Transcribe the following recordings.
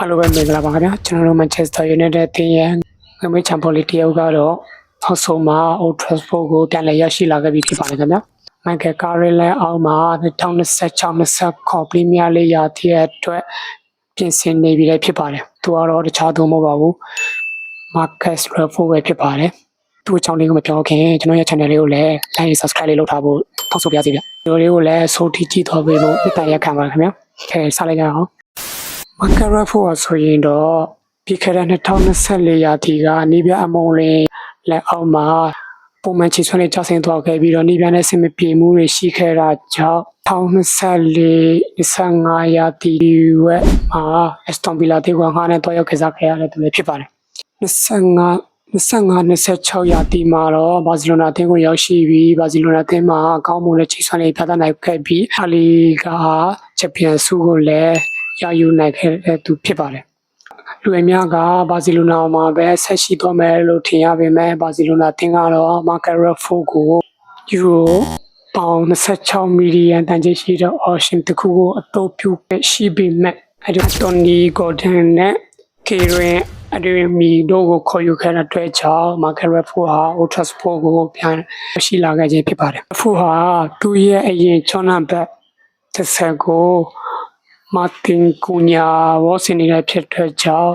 အားလုံးပဲမင်္ဂလာပါခင်ဗျာကျွန်တော်တို့ Manchester United တင်းရဲ့ငွေချန်ပီယံလိတယောက်ကတော့အောက်ဆုံးမှာ Old Trafford ကိုပြန်လည်ရရှိလာခဲ့ပြီဖြစ်ပါတယ်ခင်ဗျာ Michael Carrick လည်းအောက်မှာ2026-29 Premier League ရာသီအတွက်ပြင်ဆင်နေပြီလည်းဖြစ်ပါတယ်သူကတော့တခြားသူမဟုတ်ပါဘူး Marcus Rashford ပဲဖြစ်ပါတယ်သူ့အကြောင်းလေးကိုမပြောခင်ကျွန်တော်ရဲ့ channel လေးကိုလည်း like subscribe လေးလုပ်ထားဖို့ထောက်ဆိုပါရစေဗျဒီလိုလေးကိုလည်းစိုးထိကြည့်သွားပေးလို့အတန်ရက်ခံပါခင်ဗျာခဲစလိုက်ကြအောင်Marcus Rashford ဆိုရင်တော့ပြီးခဲ့တဲ့2024ရာသီကနေပြအမုံလေးလက်အောက်မှာပုံမှန်ချီဆွဲနေကြဆင်းသွားခဲ့ပြီးတော့နေပြနဲ့ဆင်မပြေမှုတွေရှိခဲ့တာကြောင့်2024-25ရာသီဝက်မှာ Aston Villa တေကွာငှားနဲ့တွားရောက်ကစားခဲ့ရတဲ့သူလည်းဖြစ်ပါတယ်25-26ရာသီမှာတော့ဘာစီလိုနာအသင်းကိုရောက်ရှိပြီးဘာစီလိုနာအသင်းမှာကောင်းမွန်တဲ့ချီဆွဲနေပြသနိုင်ခဲ့ပြီးအလီကချန်ပီယံဆုကိုလည်းရယူနိုင်ခဲ့တဲ့သူဖြစ်ပါတယ်လူအများကဘာစီလိုနာမှာပဲဆက်ရှိသွားမယ်လို့ထင်ရပေမဲ့ဘာစီလိုနာအသင်းကတော့ Marcus Rashford ကိုယူရိုပေါင်26မီလီယံတန်ကြေးရှိတဲ့ option တစ်ခုကိုအသုံးပြုရှိပေမဲ့Tony Gordon နဲ့ Kieran Adeyemi တို့ကိုခေါ်ယူခဲ့တဲ့အတွက်ကြောင့် Marcus Rashford ဟာ Old Trafford ကိုပြန်ရှိလာခဲ့ခြင်းဖြစ်ပါတယ်။ Rashford ဟာသူ့ရဲ့အရင်ချောင်းနံပါတ်30ကိုMartin Cunha ဝေါ်စင်နေတဲ့ဖြစ်တဲ့ကြောင့်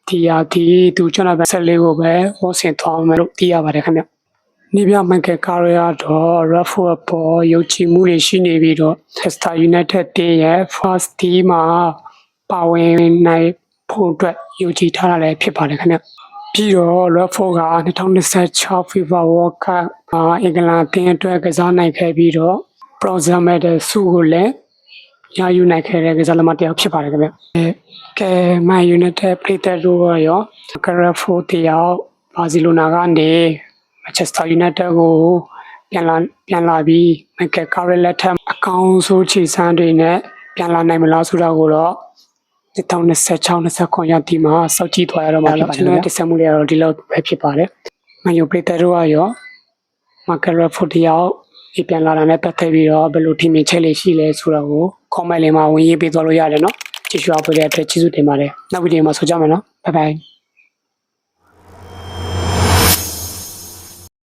ဒီရာသီသူချောင်းနံပါတ်14ကိုပဲဝေါ်စင်သွားမယ်လို့သိရပါတယ်ခင်ဗျ။နေပြMichael Carrickကတော့ Rashford အပေါ်ယုံကြည်မှုတွေရှိနေပြီးတော့ Manchester United တင်းရဲ့ first team မှာပါဝင်နိုင်ဖို့အတွက်ယုံကြည်ထားတာလည်းဖြစ်ပါတယ်ခင်ဗျ။ပြီးတော့ Rashford က2026 FIFA World Cup အင်္ဂလန်တင်းအတွက်ကစားနိုင်ခဲ့ပြီးတော့ Bronze Medal ဆုကိုလည်းရယူနိုင်ခဲ့တဲ့ကစားသမားတစ်ယောက်ဖြစ်ပါတယ်ခင်ဗျ။ကဲ Man United ပြည်သက်တို့ရော Marcus Rashford တယောက်ဘာစီလိုနာကနေ Manchester United ကိုပြန်လာပြီး Michael Carrick လက်ထက်အကောင်းဆုံးခြေစမ်းတွေနဲ့ပြန်လာနိုင်မလားဆိုတာကိုတော့2026-29ရာသီမှာစောင့်ကြည့်သွားရတော့မှာဖြစ်ပါတယ်။တင်ဆက်မှုတွေကတော့ဒီလောက်ပဲဖြစ်ပါတယ်။ Man U ပြည်သက်တို့ရော Marcus Rashford တယောက်ပြန်လာတာနဲ့ပတ်သက်ပြီးတော့ဘယ်လိုထင်မြင်ချက်လေးရှိလဲဆိုတာကို comment လေးမှာဝင်ရေးပေးသွားလို့ရတယ်နော်ကြည့်ရှုအားပေးတဲ့အတွက်ကျေးဇူးတင်ပါတယ်နောက်ဗီဒီယိုမှာဆိုကြမယ်နော်ဘိုင်ဘိုင်